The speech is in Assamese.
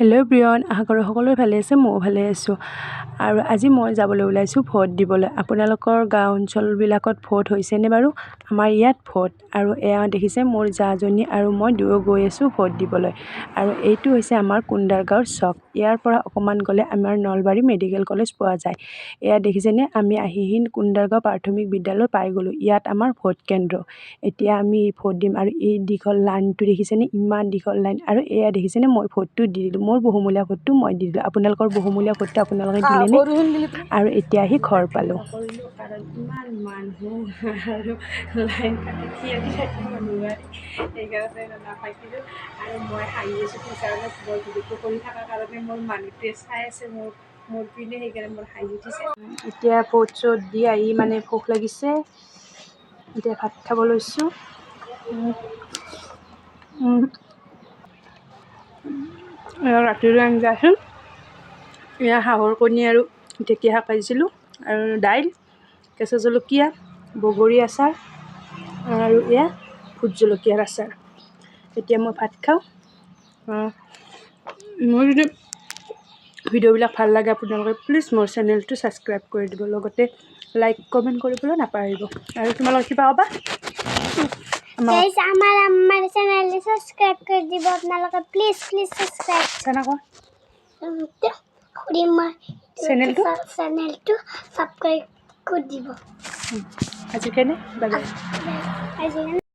হেল্ল' ব্ৰিয়ন, আশা কৰোঁ সকলোৱে ভালে আছে, ময়ো ভালে আছোঁ। আৰু আজি মই যাবলৈ ওলাইছোঁ ভোট দিবলৈ। আপোনালোকৰ গাঁও অঞ্চলবিলাকত ভোট হৈছেনে বাৰু? আমাৰ ইয়াত ভোট। আৰু এয়া দেখিছে মোৰ জাজনী আৰু মই দুয়ো গৈ আছোঁ ভোট দিবলৈ। আৰু এইটো হৈছে আমাৰ কুন্দাৰ গাঁৱৰ চক। ইয়াৰ পৰা অকণমান গ'লে আমাৰ নলবাৰী মেডিকেল কলেজ পোৱা যায়। এয়া দেখিছেনে, আমি আহিহি কুন্দাৰ গাঁও প্ৰাথমিক বিদ্যালয় পাই গ'লোঁ। ইয়াত আমাৰ ভোট কেন্দ্ৰ। এতিয়া আমি ভোট দিম। আৰু এই দীঘল লাইনটো দেখিছেনে, ইমান দীঘল লাইন। আৰু এয়া দেখিছেনে, মই ভোটটো দি দিলোঁ। মোৰ বহুমূলীয়া ভোটটো মই দি দিলোঁ। আপোনালোকৰ বহুমূলীয়া ভোটটো আপোনালোকে দিলেনে? আৰু এতিয়া আহি ঘৰ পালোঁ। কাৰণ ইমান মানুহ আৰু লাইন পাতি থিয় দি থাকিব নোৱাৰি, সেইকাৰণে নাথাকিলোঁ। আৰু মই হাঁহি আছোঁ সেইকাৰণে মই ভিডিঅ'টো কৰি থকাৰ কাৰণে মোৰ মানুহটোৱে চাই আছে মোৰ পিনে, সেইকাৰণে মোৰ হাঁহি উঠিছে। এতিয়া ভোট চোট দি আহি মানে ভোক লাগিছে, এতিয়া ভাত খাব লৈছোঁ। ৰাতিলৈ আঞ্জা আছিল, এয়া হাঁহৰ কণী আৰু ঢেকীয়া শাক ভাজিছিলোঁ আৰু দাইল, কেঁচা জলকীয়া, বগৰী আচাৰ আৰু এয়া ভোট জলকীয়াৰ আচাৰ। এতিয়া মই ভাত খাওঁ। মোৰ যদি ভিডিঅ'বিলাক ভাল লাগে আপোনালোকে প্লিজ মোৰ চেনেলটো ছাবস্ক্ৰাইব কৰি দিব, লগতে লাইক কমেণ্ট কৰিবলৈ নাপাহৰিব। আৰু তোমালোকে কিবা ক'বা? আমাৰ চেনেলটো সাবস্ক্ৰাইব কৰি দিব আপোনালোকে, প্লিজ সাবস্ক্ৰাইব চেনেলটো সাবস্ক্ৰাইব কৰি দিব। আজিৰ কাৰণে বাই বাই।